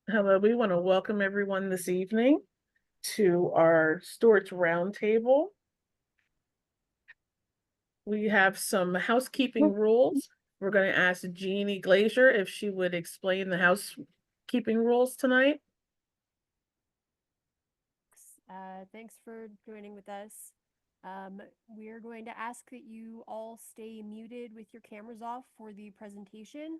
Hello, we want to welcome everyone this evening to our Storage Roundtable. We have some housekeeping rules. We're going to ask Jeannie Glazier if she would explain the housekeeping rules tonight. Thanks for joining with us. We're going to ask that you all stay muted with your cameras off for the presentation.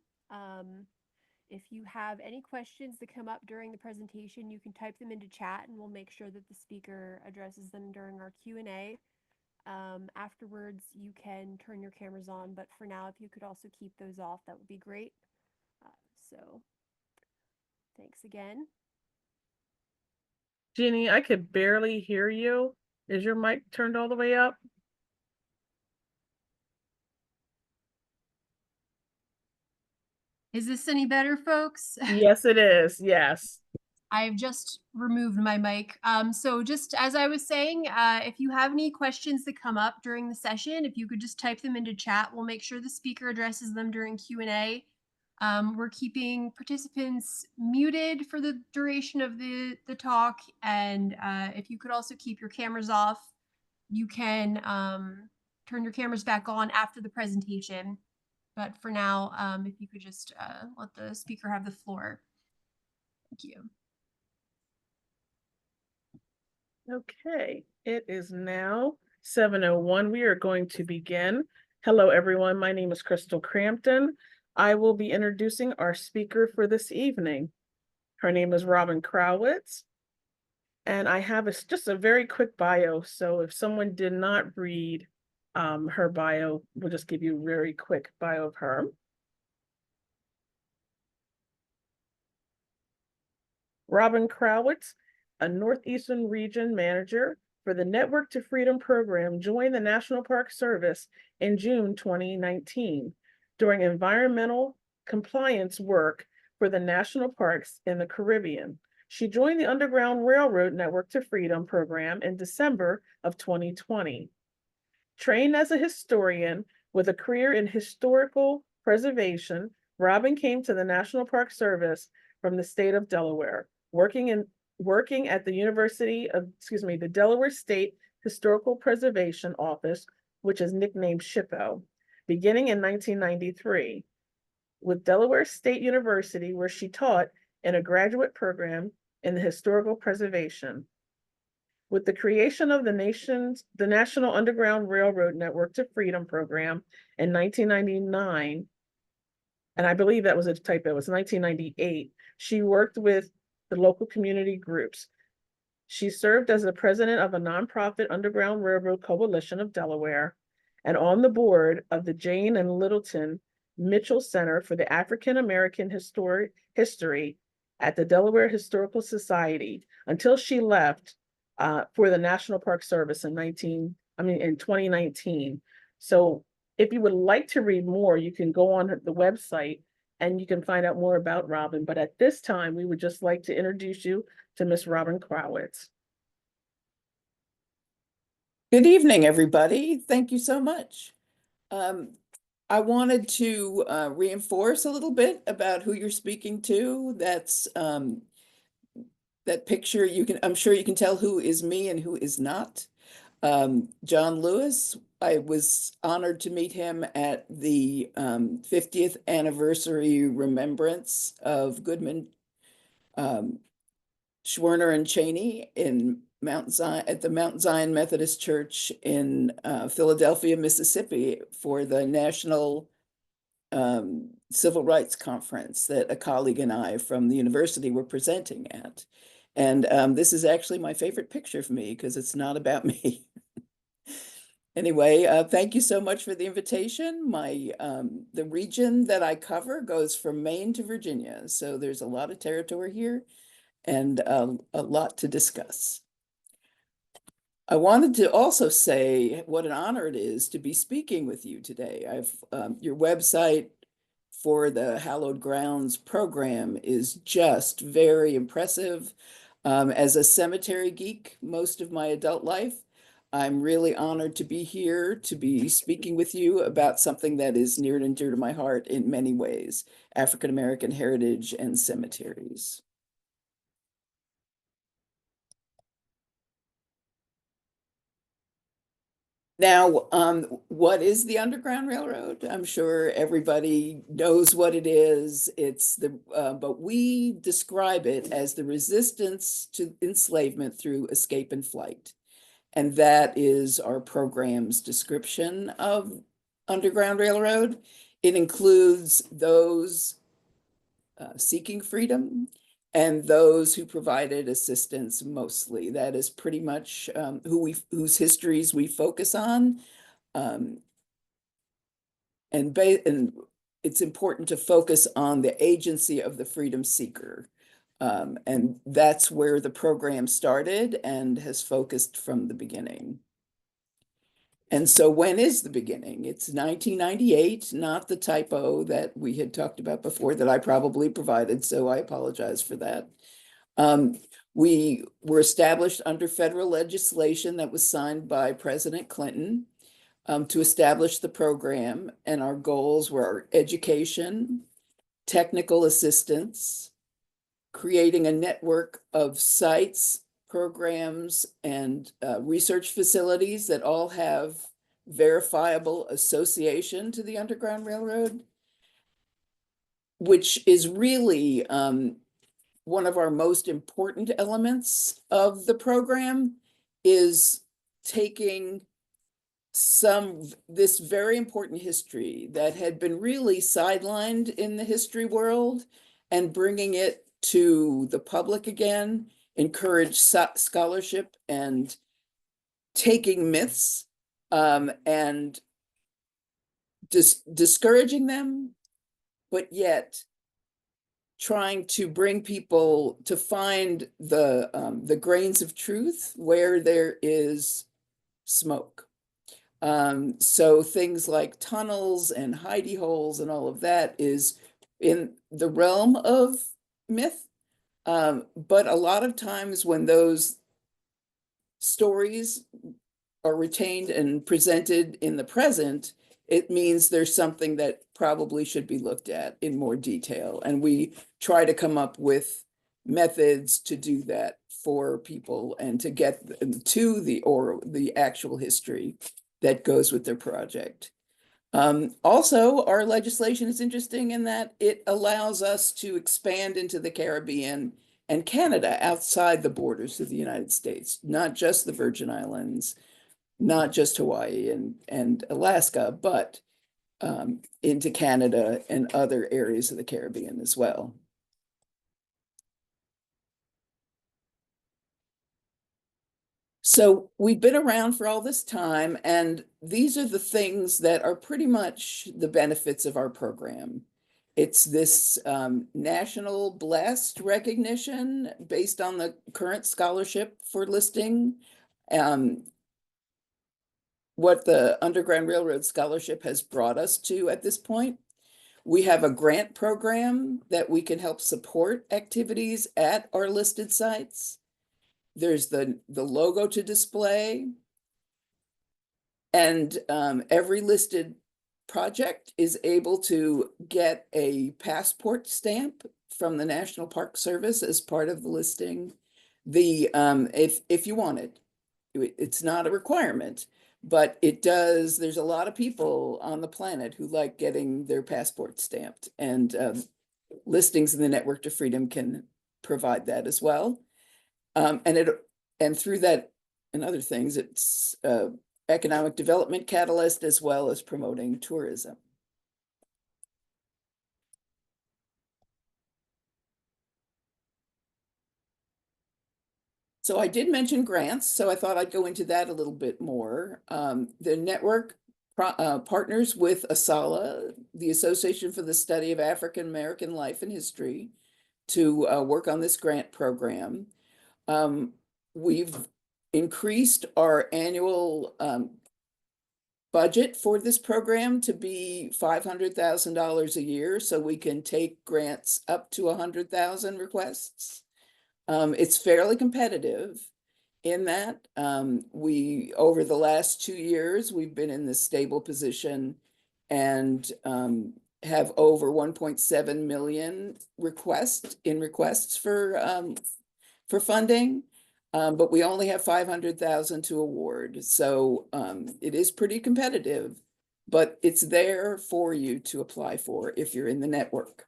If you have any questions that come up during the presentation, you can type them into chat and we'll make sure that the speaker addresses them during our Q&A. Afterwards, you can turn your cameras on, but for now, if you could also keep those off, that would be great. So thanks again. Jeannie, I could barely hear you. Is your mic turned all the way up? Is this any better, folks? Yes, it is. Yes. I've just removed my mic. So just as I was saying, if you have any questions that come up during the session, if you could just type them into chat, we'll make sure the speaker addresses them during Q&A. We're keeping participants muted for the duration of the talk. And if you could also keep your cameras off, you can turn your cameras back on after the presentation. But for now, if you could just let the speaker have the floor. Thank you. Okay, it is now 7:01. We are going to begin. Hello, everyone. My name is Crystal Crampton. I will be introducing our speaker for this evening. Her name is Robin Krawitz. And I have just a very quick bio. So if someone did not read her bio, we'll just give you a very quick bio of her. Robin Krawitz, a Northeastern Region Manager for the Network to Freedom program, joined the National Park Service in June 2019 during environmental compliance work for the national parks in the Caribbean. She joined the Underground Railroad Network to Freedom program in December of 2020. Trained as a historian with a career in historical preservation, Robin came to the National Park Service from the state of Delaware, working at the the Delaware State Historical Preservation Office, which is nicknamed SHPO, beginning in 1993, with Delaware State University, where she taught in a graduate program in the historical preservation. With the creation of the National Underground Railroad Network to Freedom program in 1999, and I believe that was a typo, it was 1998, she worked with the local community groups. She served as the president of a nonprofit Underground Railroad Coalition of Delaware and on the board of the Jane and Littleton Mitchell Center for the African American History at the Delaware Historical Society until she left for the National Park Service in 2019. So if you would like to read more, you can go on the website and you can find out more about Robin. But at this time, we would just like to introduce you to Miss Robin Krawitz. Good evening, everybody. Thank you so much. I wanted to reinforce a little bit about who you're speaking to. That's that picture. I'm sure you can tell who is me and who is not. John Lewis, I was honored to meet him at the 50th anniversary remembrance of Goodman, Schwerner and Cheney in Mount Zion at the Mount Zion Methodist Church in Philadelphia, Mississippi, for the National Civil Rights Conference that a colleague and I from the university were presenting at. And this is actually my favorite picture of me because it's not about me. Anyway, thank you so much for the invitation. The region that I cover goes from Maine to Virginia, so there's a lot of territory here and a lot to discuss. I wanted to also say what an honor it is to be speaking with you today. Your website for the Hallowed Grounds program is just very impressive. As a cemetery geek most of my adult life, I'm really honored to be here to be speaking with you about something that is near and dear to my heart in many ways, African American heritage and cemeteries. Now, what is the Underground Railroad? I'm sure everybody knows what it is. It's but we describe it as the resistance to enslavement through escape and flight. And that is our program's description of Underground Railroad. It includes those seeking freedom and those who provided assistance mostly. That is pretty much whose histories we focus on. And it's important to focus on the agency of the freedom seeker. And that's where the program started and has focused from the beginning. And so when is the beginning? It's 1998, not the typo that we had talked about before that I probably provided, so I apologize for that. We were established under federal legislation that was signed by President Clinton to establish the program, and our goals were education, technical assistance, creating a network of sites, programs, and research facilities that all have verifiable association to the Underground Railroad, which is really one of our most important elements of the program, is taking this very important history that had been really sidelined in the history world and bringing it to the public again, encourage scholarship and taking myths and discouraging them, but yet trying to bring people to find the grains of truth where there is smoke. So things like tunnels and hidey holes and all of that is in the realm of myth. But a lot of times when those stories are retained and presented in the present, it means there's something that probably should be looked at in more detail. And we try to come up with methods to do that for people and to get them to the actual history that goes with their project. Also, our legislation is interesting in that it allows us to expand into the Caribbean and Canada outside the borders of the United States, not just the Virgin Islands, not just Hawaii and Alaska, but into Canada and other areas of the Caribbean as well. So we've been around for all this time, and these are the things that are pretty much the benefits of our program. It's this national blessed recognition based on the current scholarship for listing. What the Underground Railroad Scholarship has brought us to at this point. We have a grant program that we can help support activities at our listed sites. There's the logo to display. And every listed project is able to get a passport stamp from the National Park Service as part of the listing. If you want it, it's not a requirement, but it does. There's a lot of people on the planet who like getting their passport stamped, and listings in the Network to Freedom can provide that as well. And through that and other things, it's economic development catalyst as well as promoting tourism. So I did mention grants, so I thought I'd go into that a little bit more. The network partners with ASALH, the Association for the Study of African American Life and History, to work on this grant program. We've increased our annual budget for this program to be $500,000 a year, so we can take grants up to 100,000 requests. It's fairly competitive in that over the last 2 years, we've been in this stable position and have over 1.7 million requests for funding. but we only have 500,000 to award. So it is pretty competitive, but it's there for you to apply for if you're in the network.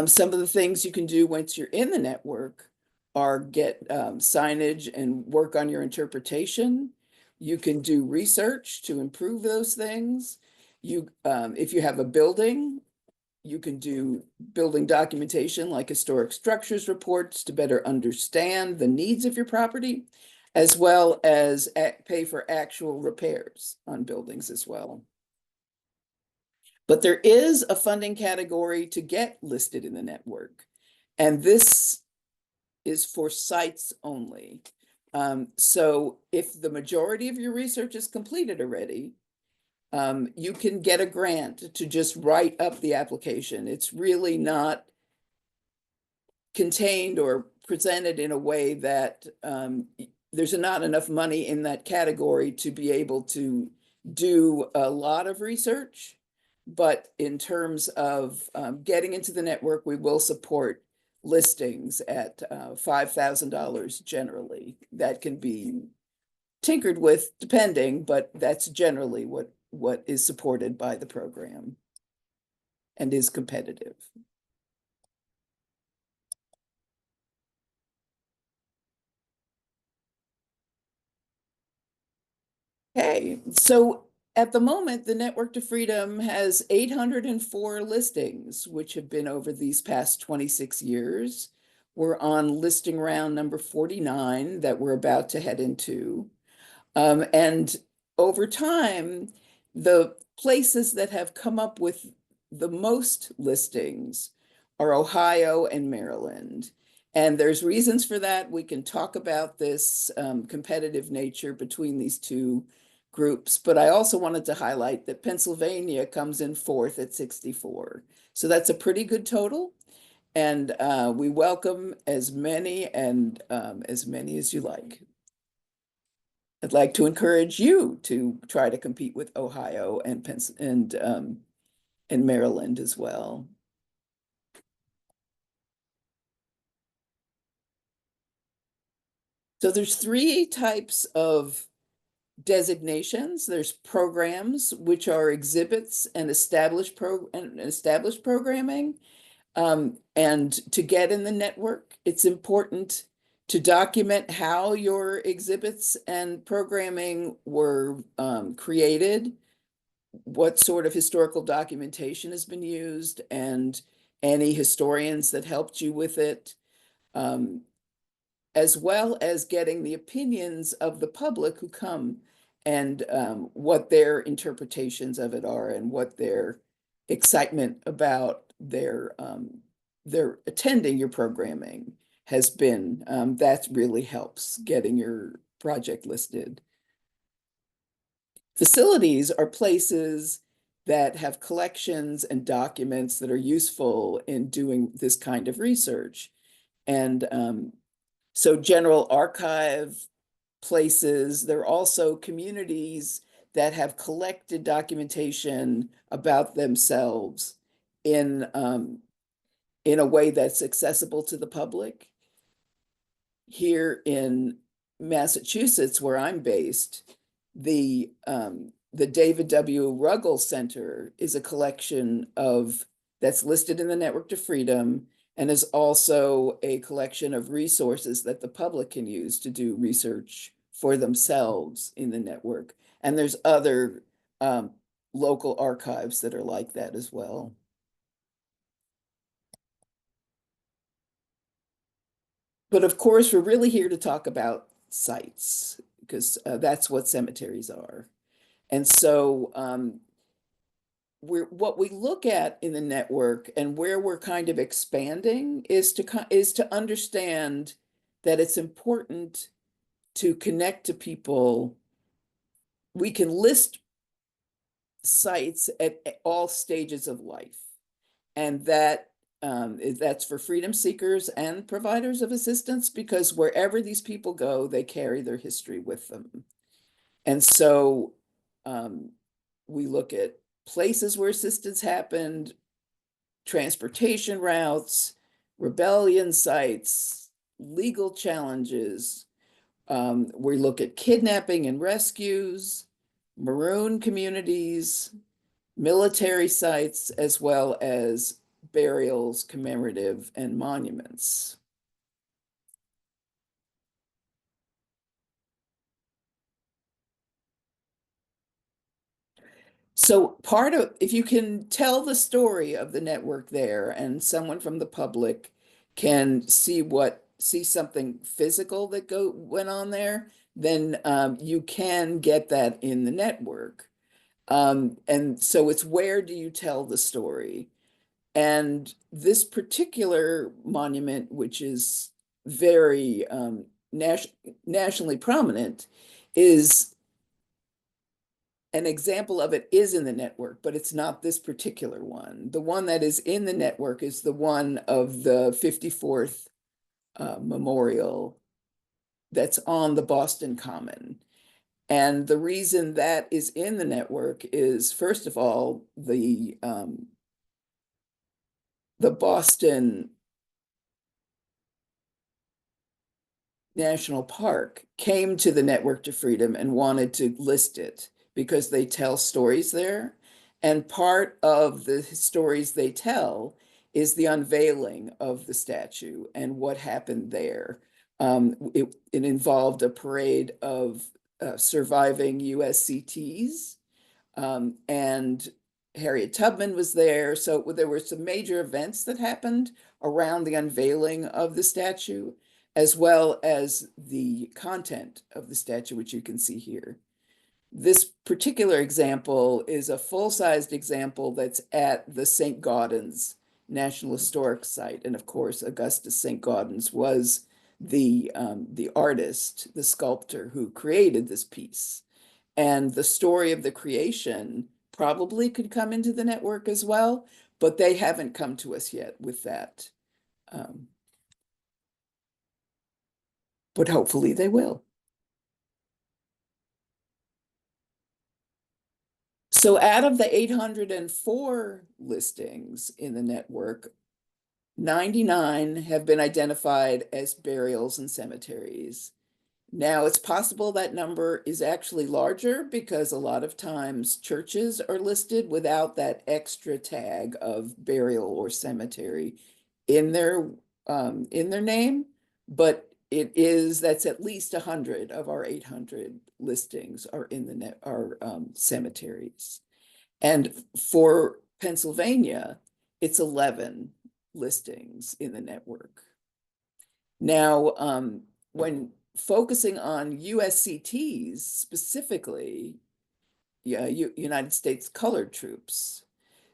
Some of the things you can do once you're in the network are get signage and work on your interpretation. You can do research to improve those things. If you have a building, you can do building documentation like historic structures reports to better understand the needs of your property, as well as pay for actual repairs on buildings as well. But there is a funding category to get listed in the network, and this is for sites only. So if the majority of your research is completed already, you can get a grant to just write up the application. It's really not contained or presented in a way that there's not enough money in that category to be able to do a lot of research. But in terms of getting into the network, we will support listings at $5,000 generally. That can be tinkered with depending, but that's generally what is supported by the program and is competitive. Okay, so at the moment, the Network to Freedom has 804 listings, which have been over these past 26 years. We're on listing round number 49 that we're about to head into. And over time, the places that have come up with the most listings are Ohio and Maryland. And there's reasons for that. We can talk about this competitive nature between these two groups, but I also wanted to highlight that Pennsylvania comes in fourth at 64. So that's a pretty good total. And we welcome as many as you like. I'd like to encourage you to try to compete with Ohio and Maryland as well. So there's three types of designations. There's programs, which are exhibits and established programming. And to get in the network, it's important to document how your exhibits and programming were created, what sort of historical documentation has been used, and any historians that helped you with it, as well as getting the opinions of the public who come and what their interpretations of it are and what their excitement about their attending your programming has been. That really helps getting your project listed. Facilities are places that have collections and documents that are useful in doing this kind of research. And so general archive places, there are also communities that have collected documentation about themselves in a way that's accessible to the public. Here in Massachusetts, where I'm based, the David W. Ruggles Center is a collection that's listed in the Network to Freedom, and is also a collection of resources that the public can use to do research for themselves in the network. And there's other local archives that are like that as well. But of course, we're really here to talk about sites, because that's what cemeteries are. And so what we look at in the network and where we're kind of expanding is to understand that it's important to connect to people. We can list sites at all stages of life, and that's for freedom seekers and providers of assistance, because wherever these people go, they carry their history with them. And so we look at places where assistance happened, transportation routes, rebellion sites, legal challenges. We look at kidnapping and rescues, maroon communities, military sites, as well as burials, commemorative, and monuments. So if you can tell the story of the network there and someone from the public can see something physical that went on there, then you can get that in the network. And so it's where do you tell the story? And this particular monument, which is very nationally prominent, is an example of it is in the network, but it's not this particular one. The one that is in the network is the one of the 54th memorial that's on the Boston Common. And the reason that is in the network is, first of all, the Boston National Park came to the Network to Freedom and wanted to list it because they tell stories there. And part of the stories they tell is the unveiling of the statue and what happened there. It involved a parade of surviving USCTs, and Harriet Tubman was there. So there were some major events that happened around the unveiling of the statue, as well as the content of the statue, which you can see here. This particular example is a full-sized example that's at the St. Gaudens National Historic Site. And of course, Augustus St. Gaudens was the artist, the sculptor who created this piece. And the story of the creation probably could come into the network as well, but they haven't come to us yet with that. But hopefully they will. So out of the 804 listings in the network, 99 have been identified as burials and cemeteries. Now, it's possible that number is actually larger because a lot of times churches are listed without that extra tag of burial or cemetery in their name, but that's at least 100 of our 800 listings are in the cemeteries. And for Pennsylvania, it's 11 listings in the network. Now, when focusing on USCTs specifically, United States Colored Troops,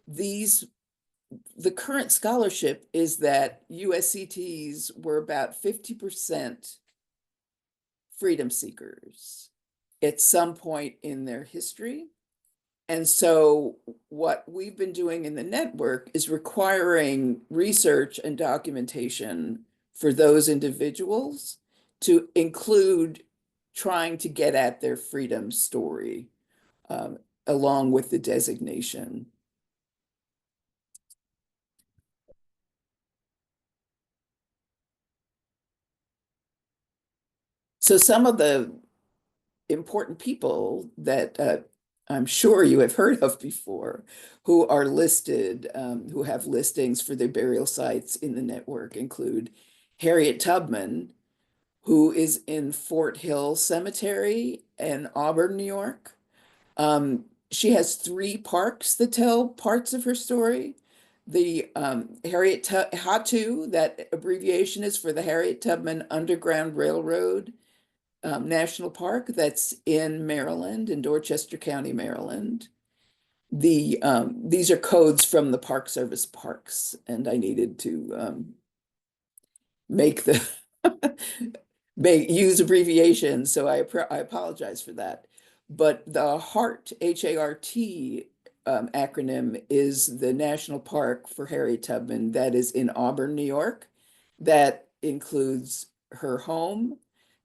the current scholarship is that USCTs were about 50% freedom seekers at some point in their history. And so what we've been doing in the network is requiring research and documentation for those individuals to include trying to get at their freedom story along with the designation. So some of the important people that I'm sure you have heard of before, who are listed, who have listings for their burial sites in the network include Harriet Tubman, who is in Fort Hill Cemetery in Auburn, New York. She has 3 parks that tell parts of her story. The Harriet HATU, that abbreviation is for the Harriet Tubman Underground Railroad National Park, that's in Maryland, in Dorchester County, Maryland. These are codes from the Park Service parks, and I needed to use abbreviations, so I apologize for that. But the HART, H-A-R-T acronym is the National Park for Harriet Tubman that is in Auburn, New York. That includes her home,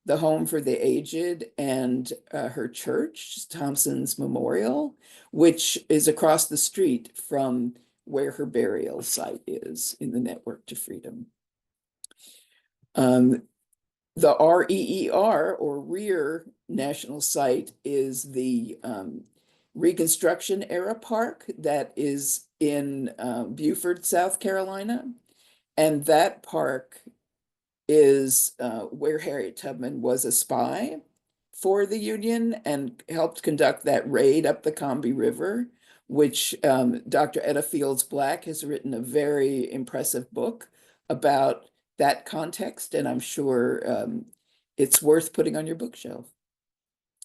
the home for the aged, and her church, Thompson's Memorial, which is across the street from where her burial site is in the Network to Freedom. The REER, or Rear National Site, is the Reconstruction Era Park that is in Beaufort, South Carolina. And that park is where Harriet Tubman was a spy for the Union and helped conduct that raid up the Combahee River, which Dr. Etta Fields Black has written a very impressive book about that context, and I'm sure it's worth putting on your bookshelf,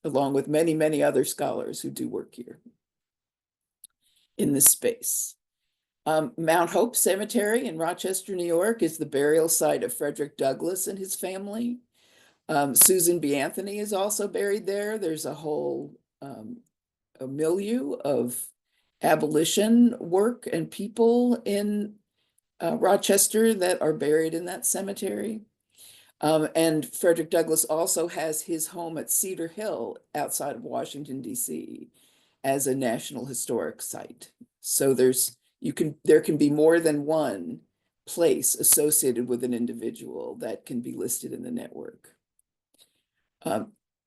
along with many, many other scholars who do work here in this space. Mount Hope Cemetery in Rochester, New York is the burial site of Frederick Douglass and his family. Susan B. Anthony is also buried there. There's a whole a milieu of abolition work and people in Rochester that are buried in that cemetery. And Frederick Douglass also has his home at Cedar Hill outside of Washington, D.C. as a National Historic Site. So there can be more than one place associated with an individual that can be listed in the network.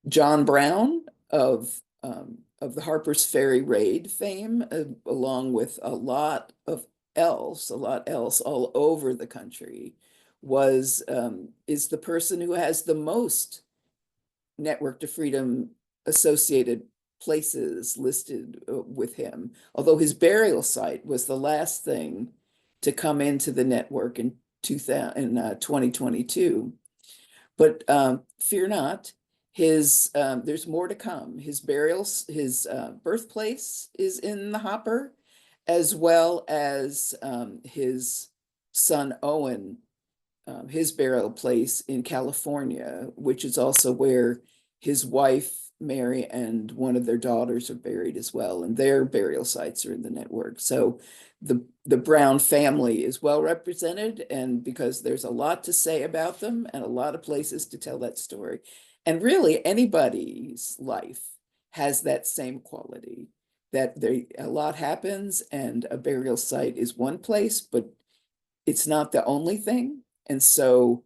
John Brown of the Harper's Ferry raid fame, along with a lot else all over the country, is the person who has the most Network to Freedom associated places listed with him, although his burial site was the last thing to come into the network in 2022. But fear not, there's more to come. His birthplace is in the hopper, as well as his son Owen, his burial place in California, which is also where his wife Mary and one of their daughters are buried as well, and their burial sites are in the network. So the Brown family is well represented, and because there's a lot to say about them and a lot of places to tell that story. And really anybody's life has that same quality, that a lot happens and a burial site is one place, but it's not the only thing. And so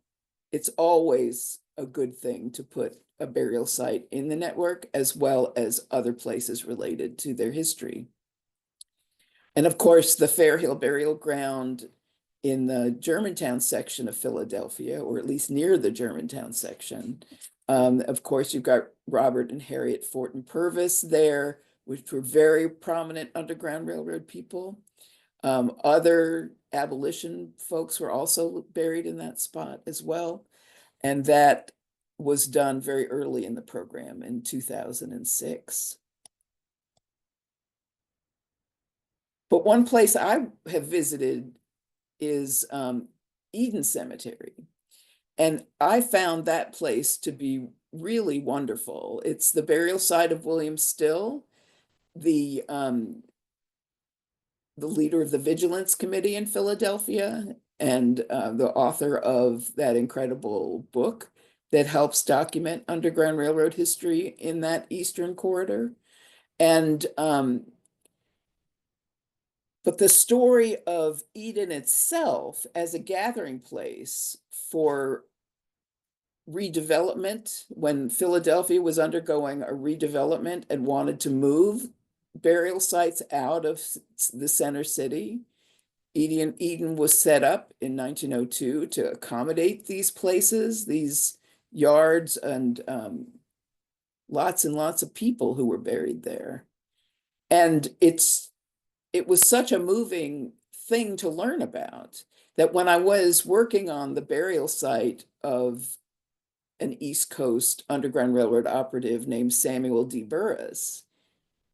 it's always a good thing to put a burial site in the network, as well as other places related to their history. And of course, the Fair Hill Burial Ground in the Germantown section of Philadelphia, or at least near the Germantown section. Of course, you've got Robert and Harriet Fortin Purvis there, which were very prominent Underground Railroad people. Other abolition folks were also buried in that spot as well. And that was done very early in the program in 2006. But one place I have visited is Eden Cemetery. And I found that place to be really wonderful. It's the burial site of William Still, the leader of the Vigilance Committee in Philadelphia, and the author of that incredible book that helps document Underground Railroad history in that Eastern corridor. And but the story of Eden itself as a gathering place for redevelopment, when Philadelphia was undergoing a redevelopment and wanted to move burial sites out of the center city, Eden was set up in 1902 to accommodate these places, these yards, and lots and lots of people who were buried there. And it was such a moving thing to learn about that when I was working on the burial site of an East Coast Underground Railroad operative named Samuel D. Burris,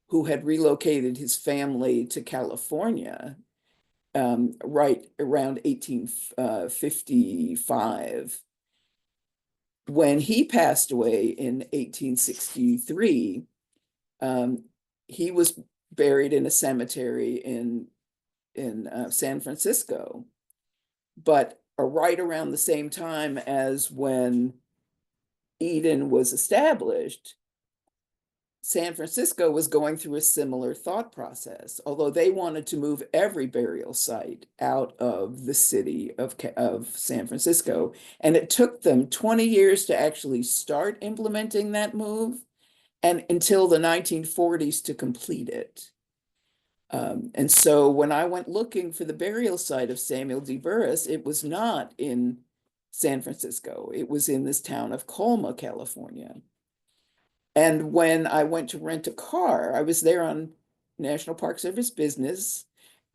who had relocated his family to California right around 1855. When he passed away in 1863, he was buried in a cemetery in San Francisco, but right around the same time as when Eden was established, San Francisco was going through a similar thought process, although they wanted to move every burial site out of the city of San Francisco. And it took them 20 years to actually start implementing that move, and until the 1940s to complete it. And so when I went looking for the burial site of Samuel D. Burris, it was not in San Francisco. It was in this town of Colma, California. And when I went to rent a car, I was there on National Park Service business.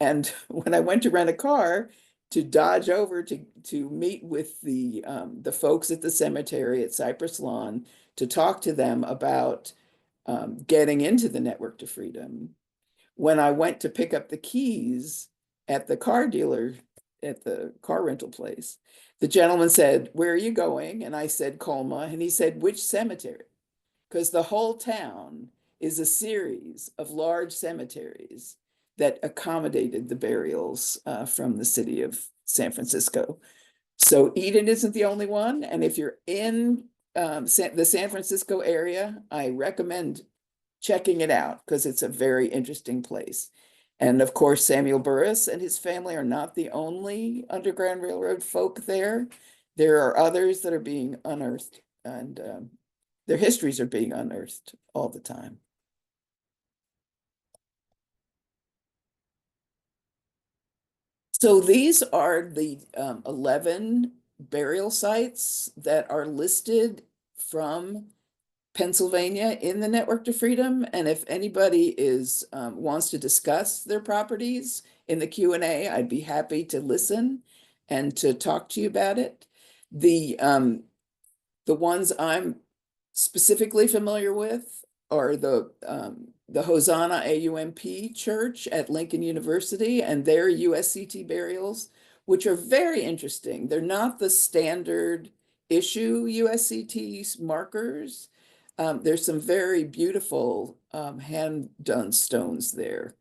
And when I went to rent a car to dodge over to meet with the folks at the cemetery at Cypress Lawn to talk to them about getting into the Network to Freedom, when I went to pick up the keys at the car dealer, at the car rental place, the gentleman said, "Where are you going?" And I said, "Colma." And he said, "Which cemetery?" Because the whole town is a series of large cemeteries that accommodated the burials from the city of San Francisco. So Eden isn't the only one. And if you're in the San Francisco area, I recommend checking it out because it's a very interesting place. And of course, Samuel Burris and his family are not the only Underground Railroad folk there. There are others that are being unearthed, and their histories are being unearthed all the time. So these are the 11 burial sites that are listed from Pennsylvania in the Network to Freedom. And if anybody wants to discuss their properties in the Q&A, I'd be happy to listen and to talk to you about it. The ones I'm specifically familiar with are the Hosanna AUMP Church at Lincoln University and their USCT burials, which are very interesting. They're not the standard issue USCT markers. There's some very beautiful hand-done stones there.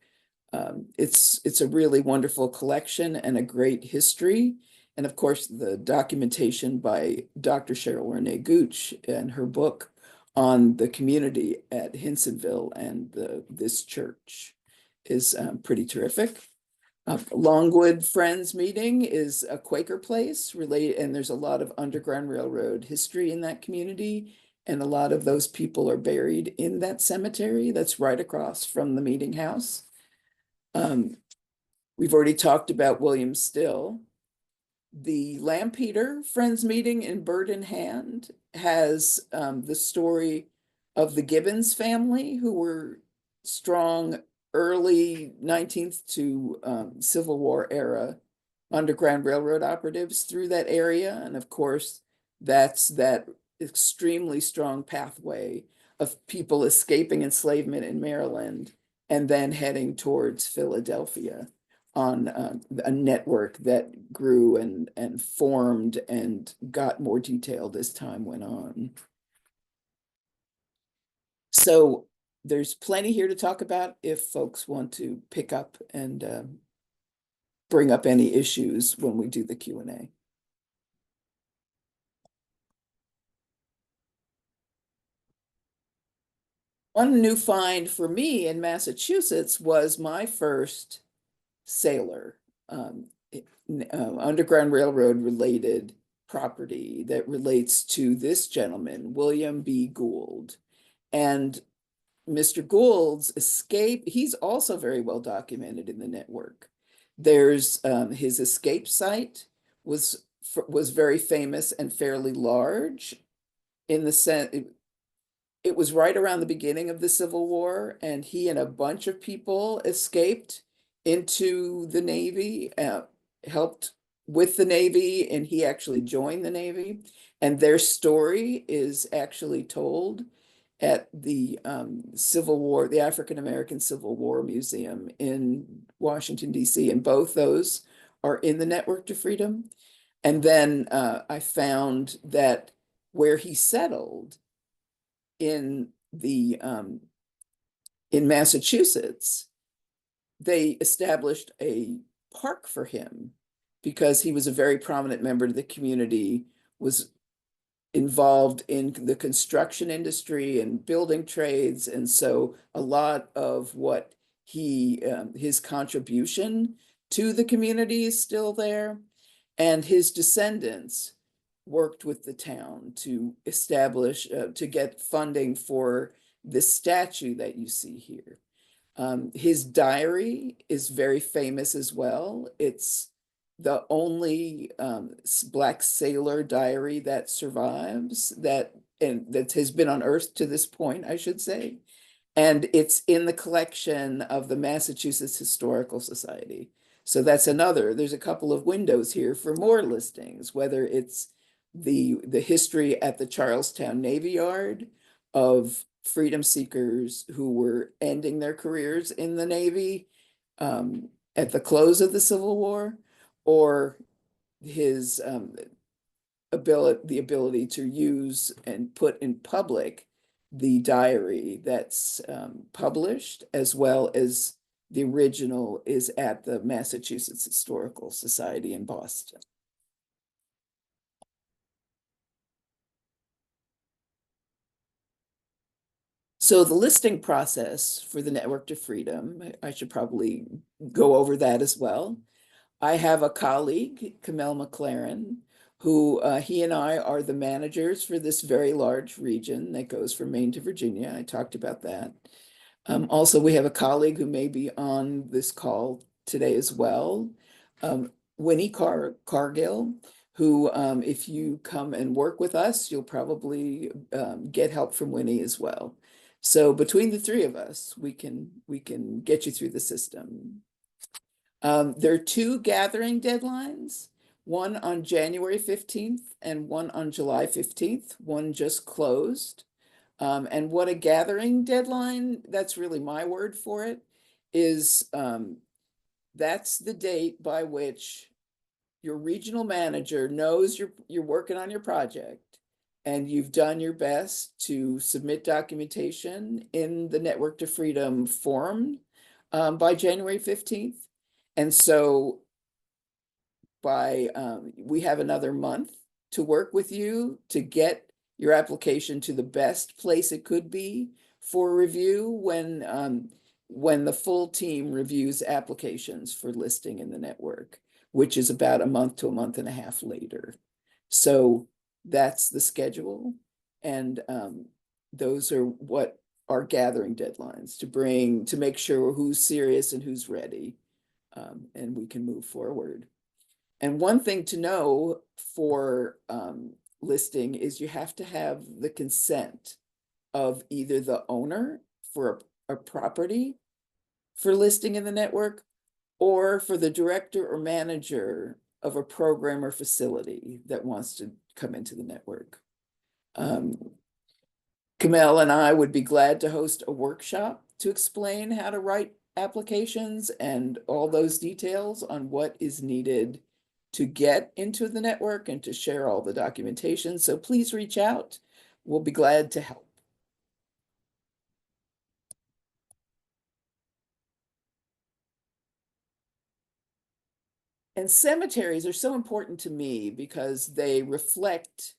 It's a really wonderful collection and a great history. And of course, the documentation by Dr. Cheryl Renee Gooch and her book on the community at Hinsonville and this church is pretty terrific. Longwood Friends Meeting is a Quaker place related, and there's a lot of Underground Railroad history in that community. And a lot of those people are buried in that cemetery that's right across from the meeting house. We've already talked about William Still. The Lampeter Friends Meeting in Bird in Hand has the story of the Gibbons family, who were strong early 19th to Civil War era Underground Railroad operatives through that area. And of course, that's that extremely strong pathway of people escaping enslavement in Maryland and then heading towards Philadelphia on a network that grew and formed and got more detailed as time went on. So there's plenty here to talk about if folks want to pick up and bring up any issues when we do the Q&A. One new find for me in Massachusetts was my first sailor, Underground Railroad related property that relates to this gentleman, William B. Gould. And Mr. Gould's escape, he's also very well documented in the network. There's his escape site was very famous and fairly large in the sense, it was right around the beginning of the Civil War, and he and a bunch of people escaped into the Navy, helped with the Navy, and he actually joined the Navy. And their story is actually told at the Civil War, the African American Civil War Museum in Washington, D.C. And both those are in the Network to Freedom. And then I found that where he settled in Massachusetts, they established a park for him because he was a very prominent member of the community, was involved in the construction industry and building trades. And so a lot of what his contribution to the community is still there. And his descendants worked with the town to establish, to get funding for this statue that you see here. His diary is very famous as well. It's the only Black sailor diary that survives, and that has been unearthed to this point, I should say. And it's in the collection of the Massachusetts Historical Society. So that's there's a couple of windows here for more listings, whether it's the history at the Charlestown Navy Yard of freedom seekers who were ending their careers in the Navy at the close of the Civil War, or his the ability to use and put in public the diary that's published, as well as the original is at the Massachusetts Historical Society in Boston. So the listing process for the Network to Freedom, I should probably go over that as well. I have a colleague, Camille McLaren, who he and I are the managers for this very large region that goes from Maine to Virginia. I talked about that. Also, we have a colleague who may be on this call today as well, Winnie Cargill, who if you come and work with us, you'll probably get help from Winnie as well. So between the three of us, we can get you through the system. There are two gathering deadlines, one on January 15th and one on July 15th. One just closed. And what a gathering deadline, that's really my word for it, is that's the date by which your regional manager knows you're working on your project and you've done your best to submit documentation in the Network to Freedom forum by January 15th. And so we have another month to work with you to get your application to the best place it could be for review when the full team reviews applications for listing in the network, which is about a month to a month and a half later. So that's the schedule. And those are what our gathering deadlines to make sure who's serious and who's ready, and we can move forward. And one thing to know for listing is you have to have the consent of either the owner for a property for listing in the network, or for the director or manager of a program or facility that wants to come into the network. Camille and I would be glad to host a workshop to explain how to write applications and all those details on what is needed to get into the network and to share all the documentation. So please reach out. We'll be glad to help. And cemeteries are so important to me because they reflect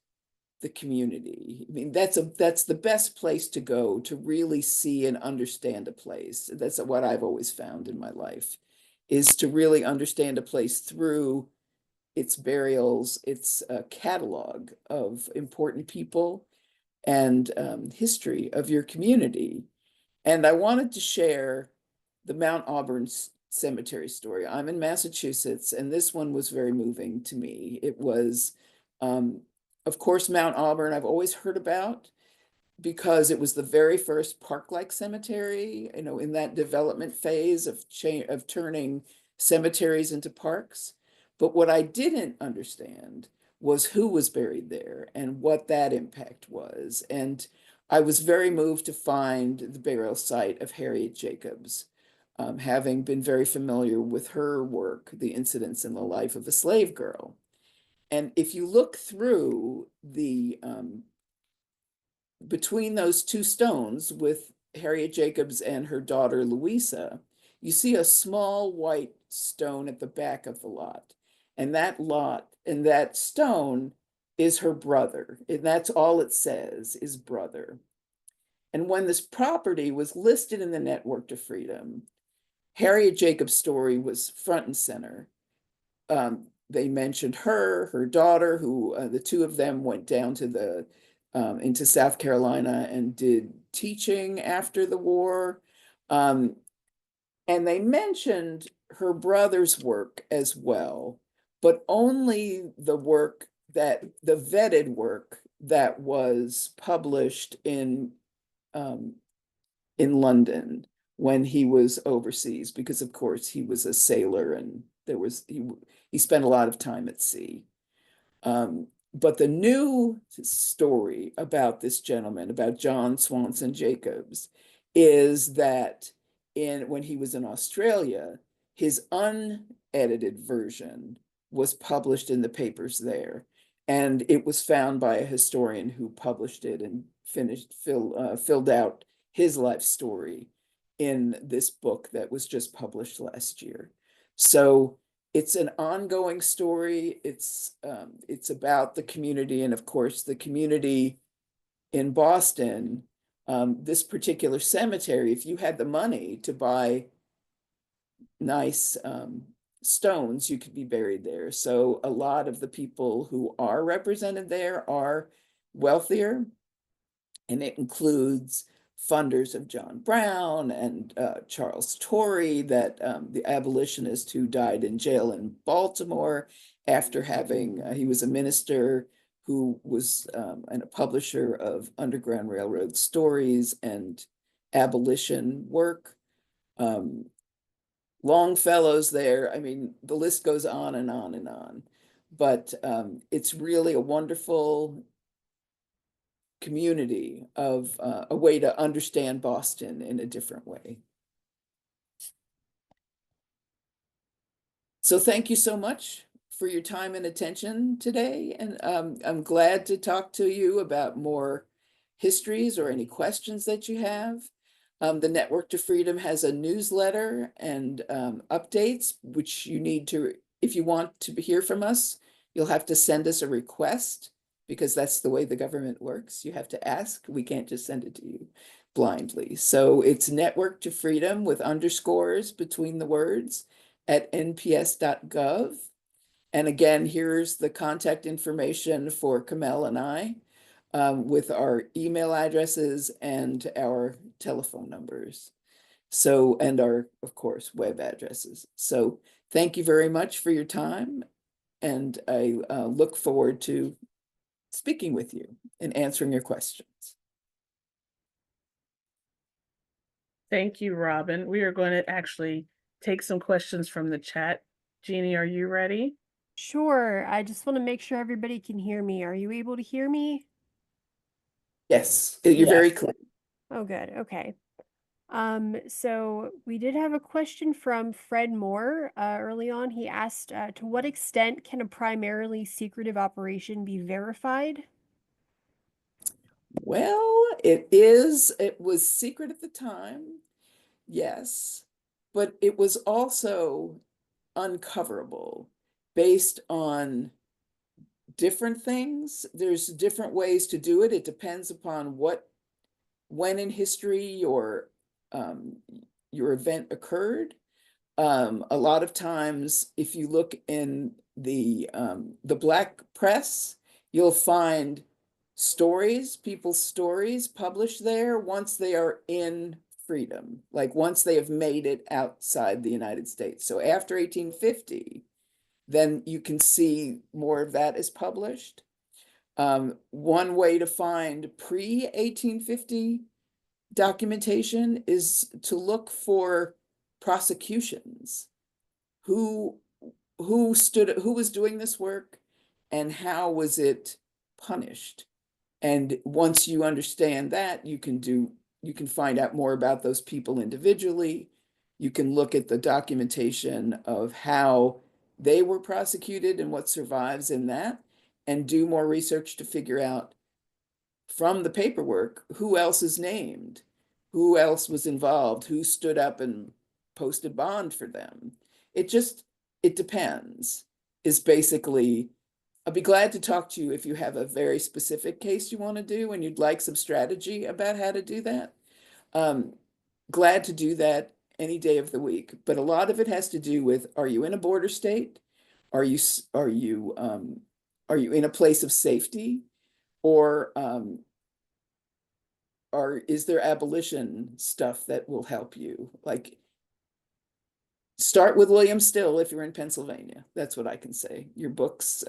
the community. I mean, that's the best place to go to really see and understand a place. That's what I've always found in my life, is to really understand a place through its burials, its catalog of important people and history of your community. And I wanted to share the Mount Auburn cemetery story. I'm in Massachusetts, and this one was very moving to me. It was, of course, Mount Auburn I've always heard about because it was the very first park-like cemetery, in that development phase of turning cemeteries into parks. But what I didn't understand was who was buried there and what that impact was. And I was very moved to find the burial site of Harriet Jacobs, having been very familiar with her work, The Incidents in the Life of a Slave Girl. And if you look through between those two stones with Harriet Jacobs and her daughter Louisa, you see a small white stone at the back of the lot. And that stone is her brother. And that's all it says, is brother. And when this property was listed in the Network to Freedom, Harriet Jacobs' story was front and center. They mentioned her daughter, who the two of them went down to into South Carolina and did teaching after the war. And they mentioned her brother's work as well, but only the vetted work that was published in London when he was overseas, because of course he was a sailor and he spent a lot of time at sea. But the new story about this gentleman, about John Swanson Jacobs, is that when he was in Australia, his unedited version was published in the papers there. And it was found by a historian who published it and filled out his life story in this book that was just published last year. So it's an ongoing story. It's about the community, and of course the community in Boston. This particular cemetery, if you had the money to buy nice stones, you could be buried there. So a lot of the people who are represented there are wealthier, and it includes funders of John Brown and Charles Torrey, that the abolitionist who died in jail in Baltimore after he was a minister who was and a publisher of Underground Railroad stories and abolition work. Longfellow's there. I mean, the list goes on and on and on. But it's really a wonderful community of a way to understand Boston in a different way. So thank you so much for your time and attention today. And I'm glad to talk to you about more histories or any questions that you have. The Network to Freedom has a newsletter and updates, which you need to, if you want to hear from us, you'll have to send us a request, because that's the way the government works. You have to ask. We can't just send it to you blindly. So it's Network to Freedom with underscores between the words at nps.gov. And again, here's the contact information for Kamel and I, with our email addresses and our telephone numbers. So, and our, of course, web addresses. So thank you very much for your time. And I look forward to speaking with you and answering your questions. Thank you, Robin. We are going to actually take some questions from the chat. Jeannie, are you ready? Sure. I just want to make sure everybody can hear me. Are you able to hear me? Yes, you're very clear. Oh, good. Okay. So we did have a question from Fred Moore early on. He asked, to what extent can a primarily secretive operation be verified? Well, it was secret at the time, yes, but it was also uncoverable based on different things. There's different ways to do it. It depends upon when in history your event occurred. A lot of times, if you look in the Black press, you'll find people's stories published there once they are in freedom, like once they have made it outside the United States. So after 1850, then you can see more of that is published. One way to find pre-1850 documentation is to look for prosecutions. Who was doing this work and how was it punished? And once you understand that, you can find out more about those people individually. You can look at the documentation of how they were prosecuted and what survives in that, and do more research to figure out from the paperwork who else is named, who else was involved, who stood up and posted bond for them. It depends, is basically I'll be glad to talk to you if you have a very specific case you want to do and you'd like some strategy about how to do that. Glad to do that any day of the week, but a lot of it has to do with, are you in a border state? Are you in a place of safety? Or is there abolition stuff that will help you? Like, start with William Still if you're in Pennsylvania. That's what I can say. Your books,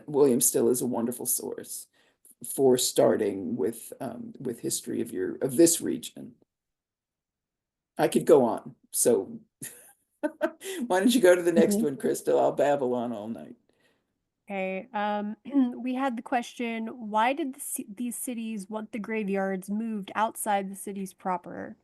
William Still is a wonderful source for starting with history of this region. I could go on. So why don't you go to the next one, Crystal? I'll babble on all night. Okay. We had the question, why did these cities want the graveyards moved outside the cities proper?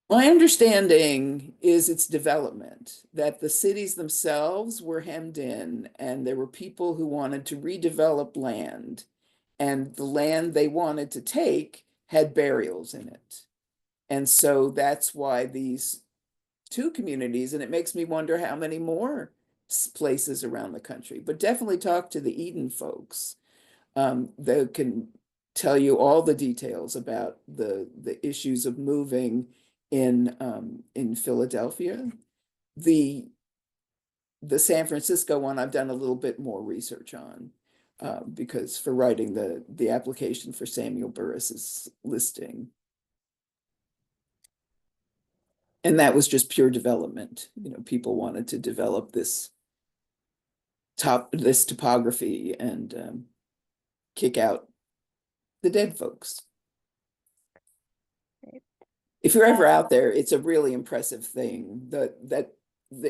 My understanding is its development, that the cities themselves were hemmed in, and there were people who wanted to redevelop land, and the land they wanted to take had burials in it. And so that's why these two communities, and it makes me wonder how many more places around the country, but definitely talk to the Eden folks. They can tell you all the details about the issues of moving in Philadelphia. The San Francisco one I've done a little bit more research on because for writing the application for Samuel Burris's listing. And that was just pure development. You know, people wanted to develop this topography and kick out the dead folks. Right. If you're ever out there, it's a really impressive thing. The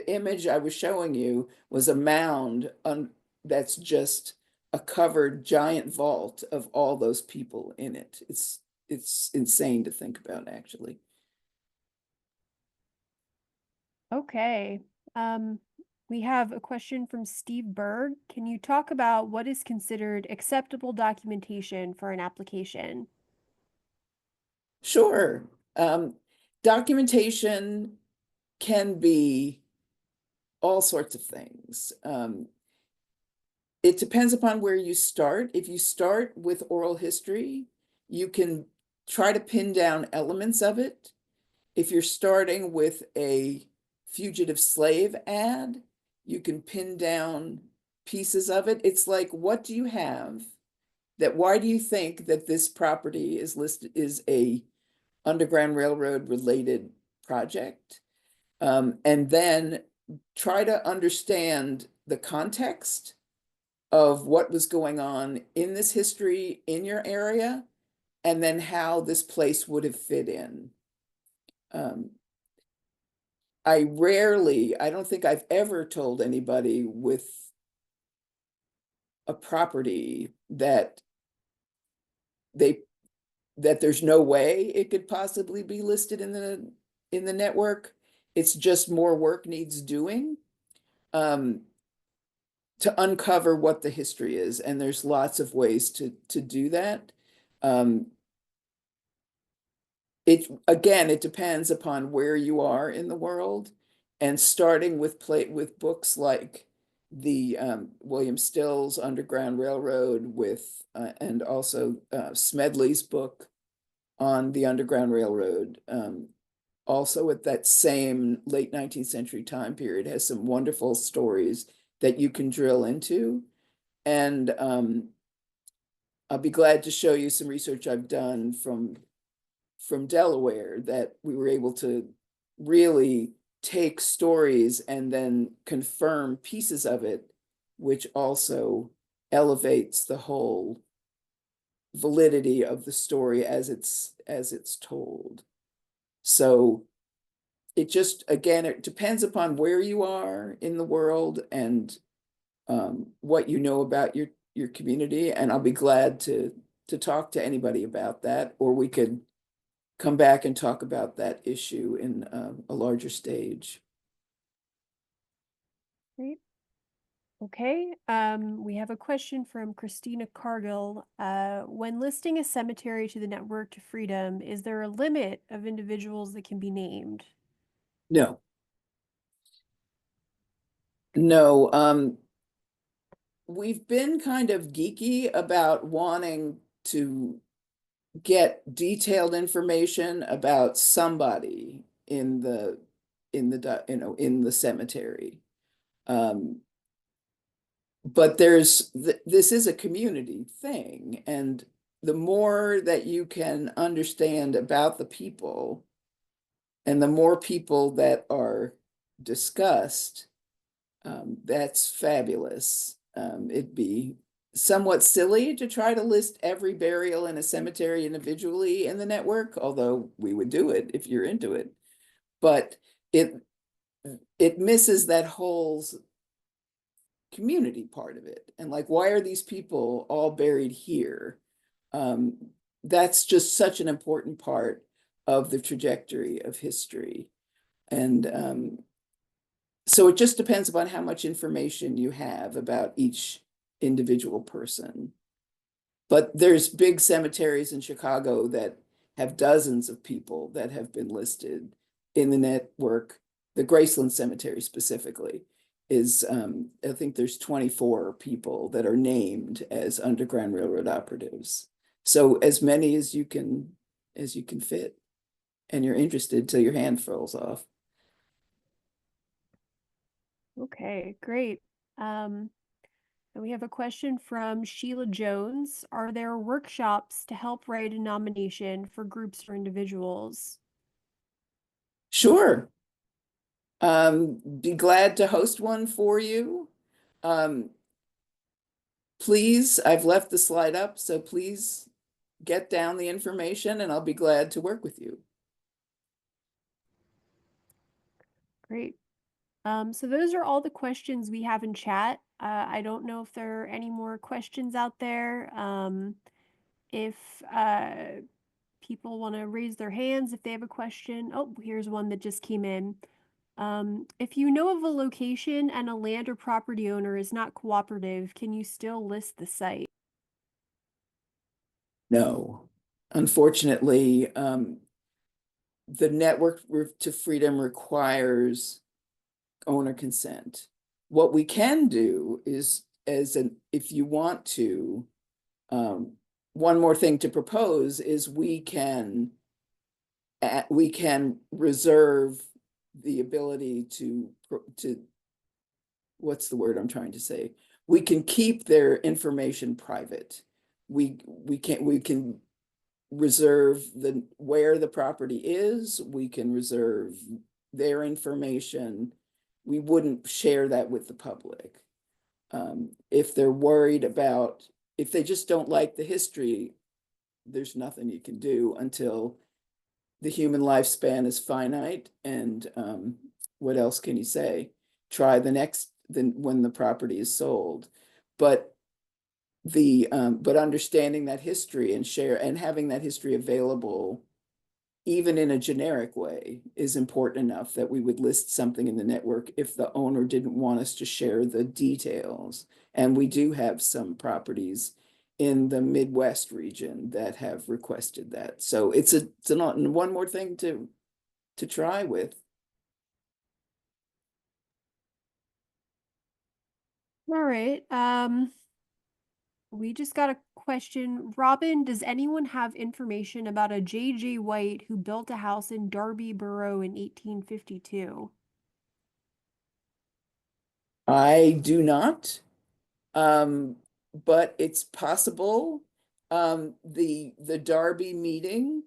image I was showing you was a mound that's just a covered giant vault of all those people in it. It's insane to think about, actually. Okay. We have a question from Steve Berg. Can you talk about what is considered acceptable documentation for an application? Sure. Documentation can be all sorts of things. It depends upon where you start. If you start with oral history, you can try to pin down elements of it. If you're starting with a fugitive slave ad, you can pin down pieces of it. It's like, what do you have why do you think that this property is listed, is a Underground Railroad related project? And then try to understand the context of what was going on in this history in your area, and then how this place would have fit in. I don't think I've ever told anybody with a property that there's no way it could possibly be listed in the network. It's just more work needs doing to uncover what the history is, and there's lots of ways to do that. It depends upon where you are in the world, and starting with books like the William Still's Underground Railroad and also Smedley's book on the Underground Railroad. Also at that same late 19th century time period has some wonderful stories that you can drill into. And I'll be glad to show you some research I've done from Delaware that we were able to really take stories and then confirm pieces of it, which also elevates the whole validity of the story as it's told. So it just, again, it depends upon where you are in the world and what you know about your community. And I'll be glad to talk to anybody about that, or we could come back and talk about that issue in a larger stage. Great. Okay. We have a question from Christina Cargill. When listing a cemetery to the Network to Freedom, is there a limit of individuals that can be named? No. we've been kind of geeky about wanting to get detailed information about somebody in the in the cemetery. But this is a community thing, and the more that you can understand about the people and the more people that are discussed, that's fabulous. It'd be somewhat silly to try to list every burial in a cemetery individually in the network, although we would do it if you're into it. But it misses that whole community part of it. And like, why are these people all buried here? That's just such an important part of the trajectory of history. And so it just depends upon how much information you have about each individual person. But there's big cemeteries in Chicago that have dozens of people that have been listed in the network. The Graceland Cemetery specifically is, I think there's 24 people that are named as Underground Railroad operatives. So as many as you can fit, and you're interested till your hand falls off. Okay, great. And we have a question from Sheila Jones. Are there workshops to help write a nomination for groups or individuals? Sure. Be glad to host one for you. Please, I've left the slide up, so please get down the information and I'll be glad to work with you. Great. So those are all the questions we have in chat. I don't know if there are any more questions out there. If people want to raise their hands if they have a question. Oh, here's one that just came in. If you know of a location and a land or property owner is not cooperative, can you still list the site? No, unfortunately, the Network to Freedom requires owner consent. What we can do is, if you want to, one more thing to propose is we can reserve the ability to what's the word I'm trying to say? We can keep their information private. We can reserve where the property is. We can reserve their information. We wouldn't share that with the public. If they're worried about, if they just don't like the history, there's nothing you can do until the human lifespan is finite. And what else can you say? Try when the property is sold. But understanding that history and having that history available, even in a generic way, is important enough that we would list something in the network if the owner didn't want us to share the details. And we do have some properties in the Midwest region that have requested that. So it's one more thing to try with. All right. We just got a question. Robin, does anyone have information about a J.J. White who built a house in Darby Borough in 1852? I do not, but it's possible. The Darby meeting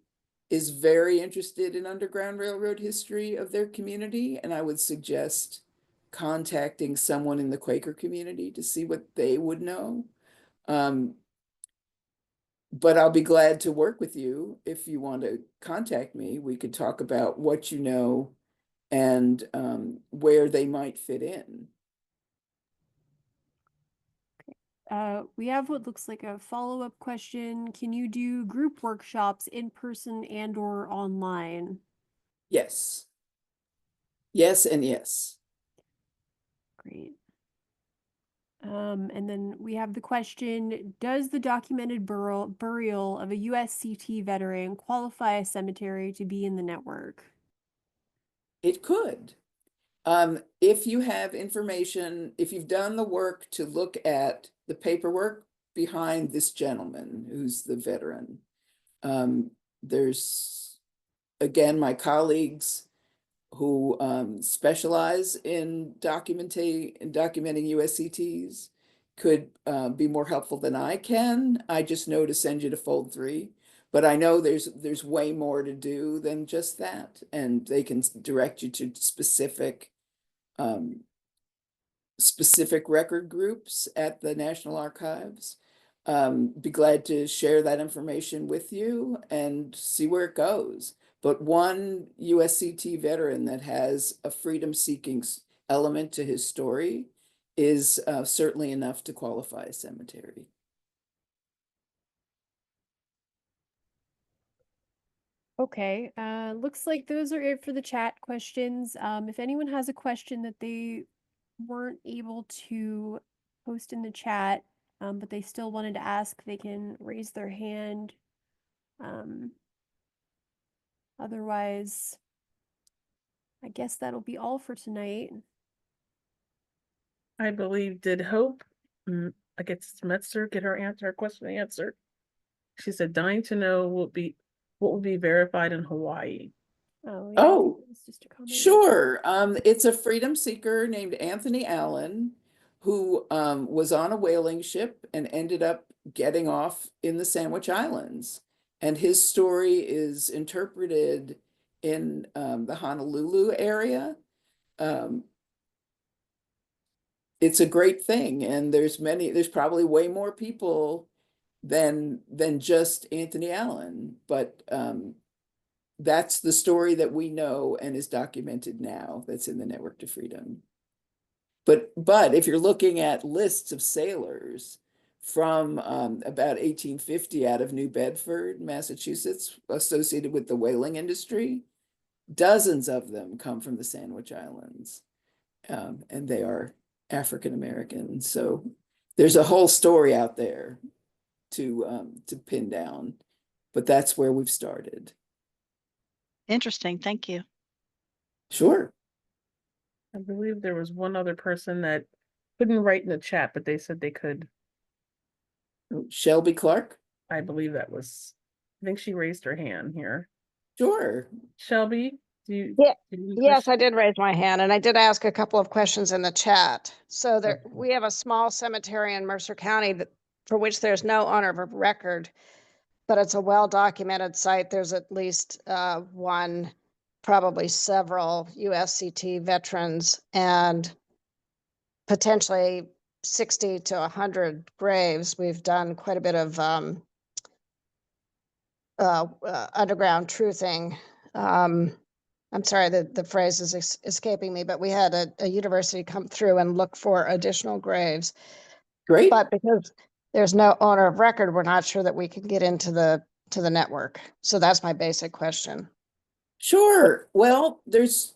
is very interested in Underground Railroad history of their community, and I would suggest contacting someone in the Quaker community to see what they would know. But I'll be glad to work with you if you want to contact me. We could talk about what you know and where they might fit in. We have what looks like a follow-up question. Can you do group workshops in person and or online? Yes. Yes and yes. Great. And then we have the question, does the documented burial of a USCT veteran qualify a cemetery to be in the network? It could. If you have information, if you've done the work to look at the paperwork behind this gentleman who's the veteran, there's, again, my colleagues who specialize in documenting USCTs could be more helpful than I can. I just know to send you to Fold 3, but I know there's way more to do than just that, and they can direct you to specific record groups at the National Archives. Be glad to share that information with you and see where it goes. But one USCT veteran that has a freedom-seeking element to his story is certainly enough to qualify a cemetery. Okay, looks like those are it for the chat questions. If anyone has a question that they weren't able to post in the chat, but they still wanted to ask, they can raise their hand. Otherwise, I guess that'll be all for tonight. I believe, did Hope, I guess Metzer, get her question answered? She said, dying to know what will be verified in Hawaii. Oh, yeah, Oh, it's just a comment. sure. It's a freedom seeker named Anthony Allen who was on a whaling ship and ended up getting off in the Sandwich Islands. And his story is interpreted in the Honolulu area. It's a great thing, and there's probably way more people than just Anthony Allen, but that's the story that we know and is documented now that's in the Network to Freedom. But if you're looking at lists of sailors from about 1850 out of New Bedford, Massachusetts, associated with the whaling industry, dozens of them come from the Sandwich Islands, and they are African American. So there's a whole story out there to pin down, but that's where we've started. Interesting. Thank you. Sure. I believe there was one other person that couldn't write in the chat, but they said they could. Shelby Clark? I believe I think she raised her hand here. Sure. Shelby, do you? Yeah. do you Yes, question? I did raise my hand and I did ask a couple of questions in the chat. So there, we have a small cemetery in Mercer County for which there's no owner of record, but it's a well-documented site. There's at least one, probably several USCT veterans and potentially 60 to 100 graves. We've done quite a bit of underground truthing. I'm sorry, the phrase is escaping me, but we had a university come through and look for additional graves. Great. But because there's no owner of record, we're not sure that we can get into the network. So that's my basic question. Sure. Well, there's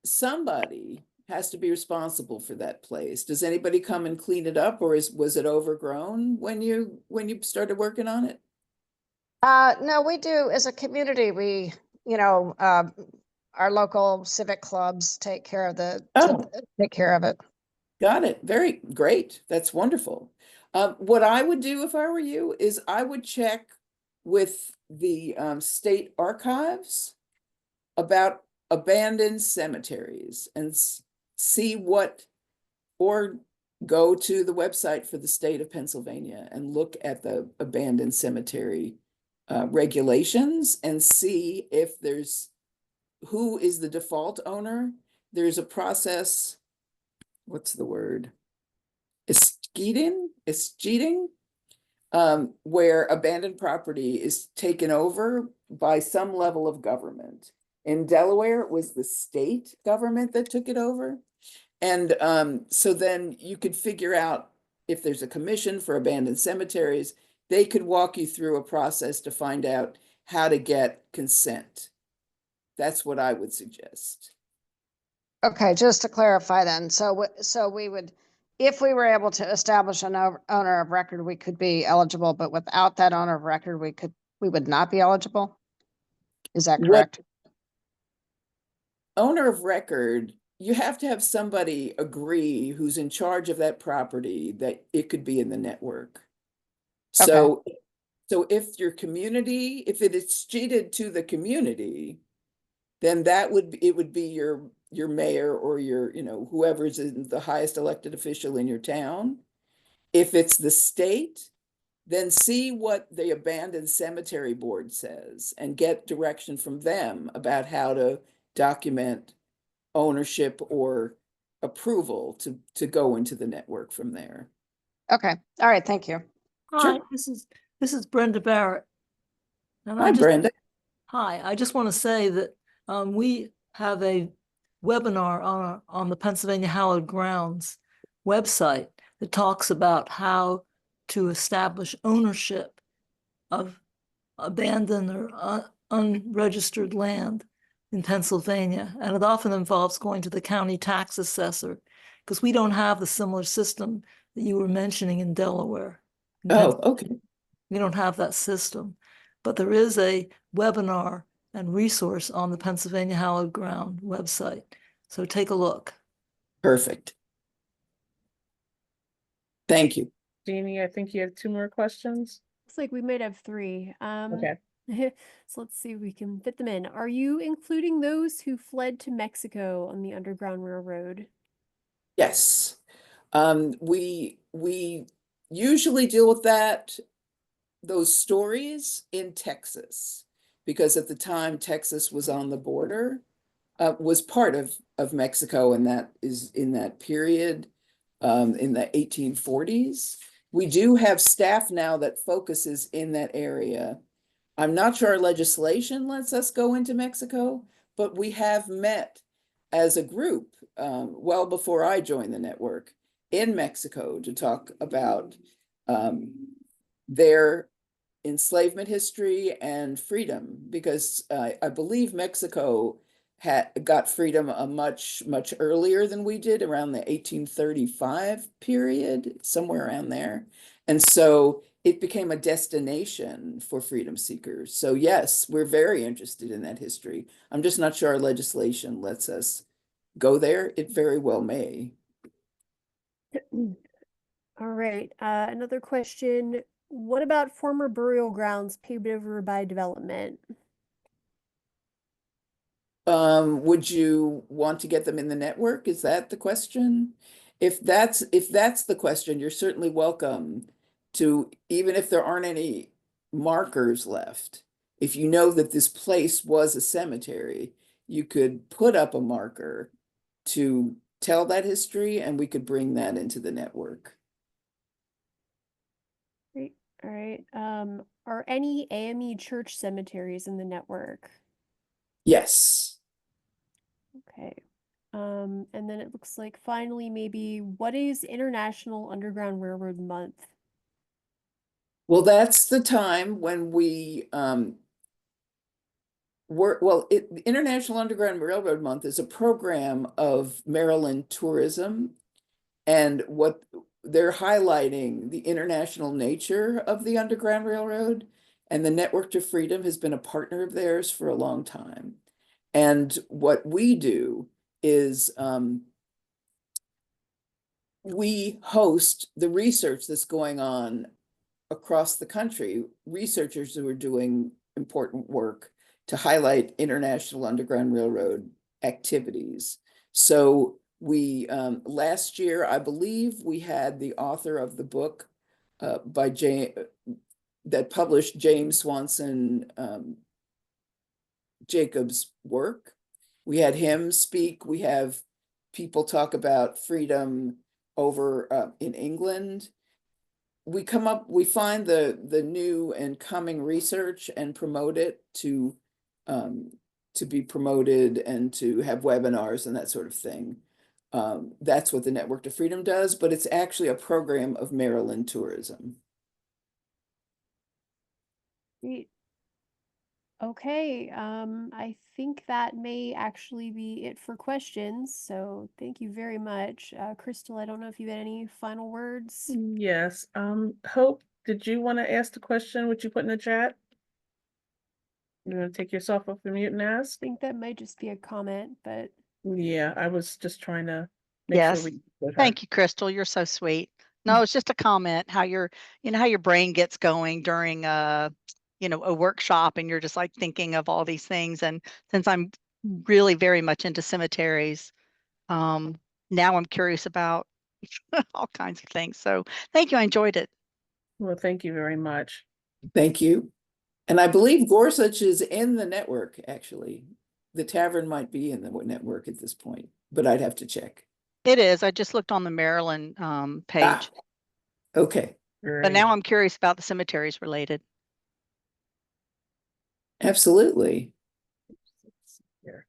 somebody has to be responsible for that place. Does anybody come and clean it up, or was it overgrown when you started working on it? No, we do as a community. We, our local civic clubs take care of take care of it. Got it. Very great. That's wonderful. What I would do if I were you is I would check with the state archives about abandoned cemeteries and see or go to the website for the state of Pennsylvania and look at the abandoned cemetery regulations and see if who is the default owner. There's a process. What's the word? Escheating, where abandoned property is taken over by some level of government. In Delaware, it was the state government that took it over. And so then you could figure out if there's a commission for abandoned cemeteries, they could walk you through a process to find out how to get consent. That's what I would suggest. Okay, just to clarify then, so we would, if we were able to establish an owner of record, we could be eligible, but without that owner of record, we would not be eligible? Is that correct? Owner of record you have to have somebody agree who's in charge of that property that it could be in the network. So, so if your community, if it is cheated to the community, then it would be your mayor or your, whoever's in the highest elected official in your town. If it's the state, then see what the abandoned cemetery board says and get direction from them about how to document ownership or approval to go into the network from there. Okay, all right, thank you. Hi, Sure. this is Brenda Barrett. And Hi, Brenda. Hi, I just want to say that we have a webinar on the Pennsylvania Hallowed Grounds website that talks about how to establish ownership of abandoned or unregistered land in Pennsylvania. And it often involves going to the county tax assessor because we don't have the similar system that you were mentioning in Delaware. Oh, okay. We don't have that system, but there is a webinar and resource on the Pennsylvania Hallowed Ground website. So take a look. Perfect. Thank you. Jeannie, I think you have 2 more questions. Looks like we might have 3. Okay. So let's see if we can fit them in. Are you including those who fled to Mexico on the Underground Railroad? Yes. We usually deal with those stories in Texas, because at the time Texas was on the border, was part of Mexico, and that is in that period, in the 1840s. We do have staff now that focuses in that area. I'm not sure our legislation lets us go into Mexico, but we have met as a group, well before I joined the network, in Mexico to talk about their enslavement history and freedom, because I believe Mexico got freedom much earlier than we did, around the 1835 period, somewhere around there. And so it became a destination for freedom seekers. So yes, we're very interested in that history. I'm just not sure our legislation lets us go there. It very well may. All right. Another question. What about former burial grounds paved over by development? Would you want to get them in the network? Is that the question? If that's the question, you're certainly welcome to, even if there aren't any markers left. If you know that this place was a cemetery, you could put up a marker to tell that history, and we could bring that into the network. Great. All right. Are any AME church cemeteries in the network? Yes. Okay. And then it looks like finally, maybe, what is International Underground Railroad Month? Well, that's the time when we the International Underground Railroad Month is a program of Maryland tourism, and what they're highlighting the international nature of the Underground Railroad, and the Network to Freedom has been a partner of theirs for a long time. And what we do is we host the research that's going on across the country, researchers who are doing important work to highlight International Underground Railroad activities. So we, last year, I believe we had the author of the book that published James Swanson Jacobs' work. We had him speak. We have people talk about freedom over in England. We find the new and coming research and promote it to be promoted and to have webinars and that sort of thing. That's what the Network to Freedom does, but it's actually a program of Maryland tourism. Great. Okay, I think that may actually be it for questions. So thank you very much. Crystal, I don't know if you had any final words. Yes. Hope, did you want to ask the question? Would you put in the chat? You want to take yourself off the mute and ask? I think that might just be a comment, but Yeah, I was just trying to make sure Yes. we. with her. Thank you, Crystal. You're so sweet. No, it's just a comment how how your brain gets going during a workshop and you're just like thinking of all these things. And since I'm really very much into cemeteries, now I'm curious about all kinds of things. So thank you. I enjoyed it. Well, thank you very much. Thank you. And I believe Gorsuch is in the network, actually. The tavern might be in the network at this point, but I'd have to check. It is. I just looked on the Maryland page, Okay, but Great. now I'm curious about the cemeteries related. absolutely. Here.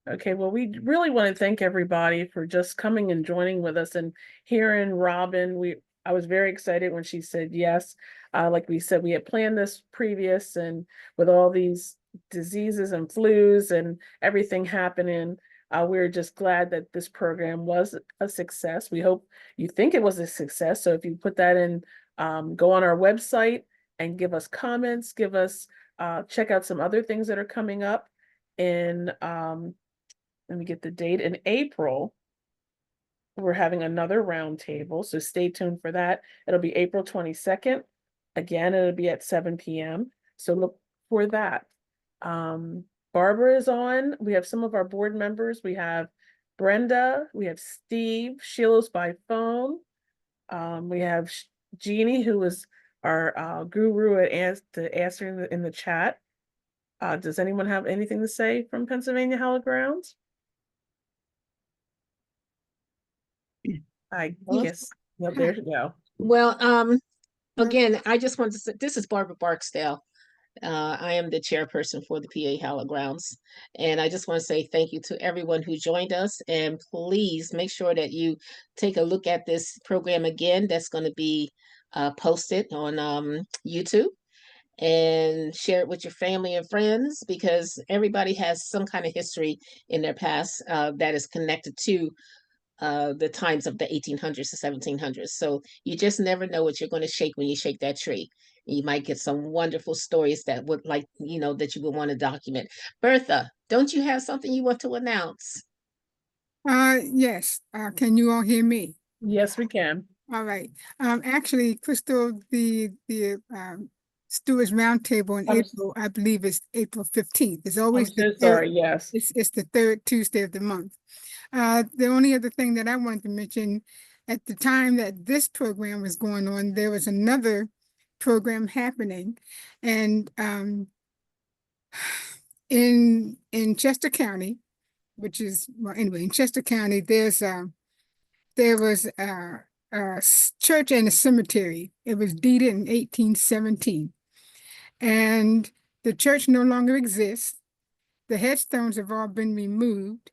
Okay, well, we really want to thank everybody for just coming and joining with us and hearing Robin. I was very excited when she said yes. Like we said, we had planned this previous, and with all these diseases and flus and everything happening, we're just glad that this program was a success. We hope you think it was a success. So if you put that in, go on our website and give us comments, check out some other things that are coming up in let me get the date. In April, we're having another roundtable, so stay tuned for that. It'll be April 22nd. Again, it'll be at 7 p.m. So look for that. Barbara is on. We have some of our board members. We have Brenda, we have Steve, Sheila's by phone. We have Jeannie, who is our guru at answering in the chat. Does anyone have anything to say from Pennsylvania Hallowed Grounds? I Well, guess, well, there you go. Well, again, I just wanted to say, this is Barbara Barksdale. I am the chairperson for the PA Hallowed Grounds. And I just want to say thank you to everyone who joined us. And please make sure that you take a look at this program again. That's going to be posted on YouTube, and share it with your family and friends, because everybody has some kind of history in their past that is connected to the times of the 1800s to 1700s. So you just never know what you're going to shake when you shake that tree. You might get some wonderful stories that would that you would want to document. Bertha, don't you have something you want to announce? Yes. Can you all hear me? Yes, we can. All right. Actually, Crystal, the Stewards Roundtable in I'm April, I believe is April 15th. It's I'm always so the sorry, third, yes. it's the third Tuesday of the month. The only other thing that I wanted to mention, at the time that this program was going on, there was another program happening, and in Chester County, which is, well, anyway, in Chester County, there was a church and a cemetery. It was deeded in 1817, and the church no longer exists. The headstones have all been removed,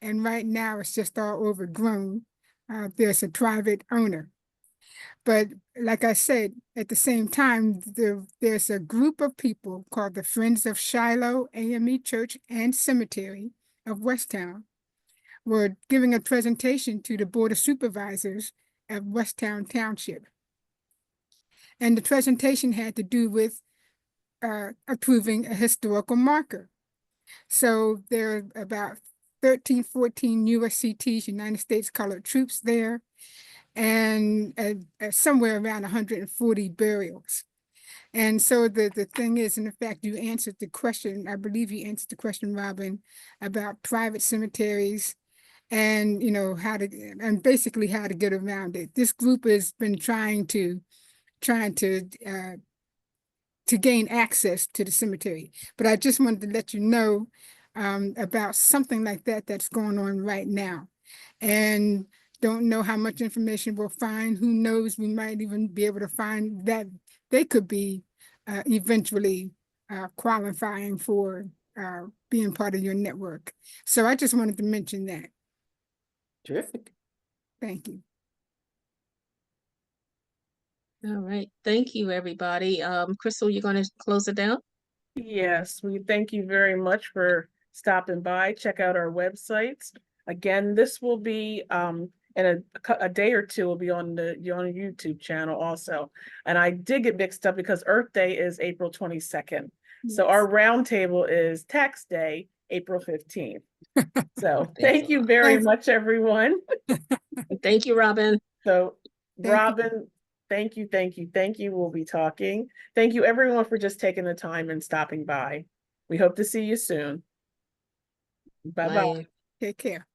and right now it's just all overgrown. There's a private owner. But like I said, at the same time, there's a group of people called the Friends of Shiloh AME Church and Cemetery of Westtown. Were giving a presentation to the Board of Supervisors at Westtown Township. And the presentation had to do with approving a historical marker. So there are about 13, 14 USCTs, United States Colored Troops there, and somewhere around 140 burials. And so the thing is, and in fact, you answered the question, I believe you answered the question, Robin, about private cemeteries and basically how to get around it. This group has been trying to gain access to the cemetery. But I just wanted to let you know about something like that that's going on right now. And don't know how much information we'll find. Who knows, we might even be able to find that they could be eventually qualifying for being part of your network. So I just wanted to mention that. Terrific. Thank you. All right. Thank you, everybody. Crystal, you're going to close it down? Yes, we thank you very much for stopping by. Check out our websites. Again, this will be in a day or two will be on the YouTube channel also. And I did get mixed up because Earth Day is April 22nd. So our roundtable is Tax Day, April 15th. So Thanks thank a you lot. very Thanks. much, everyone. Thank you, Robin. So Thank you. Robin, thank you, thank you, thank you. We'll be talking. Thank you everyone for just taking the time and stopping by. We hope to see you soon. Bye-bye. Bye. Take care.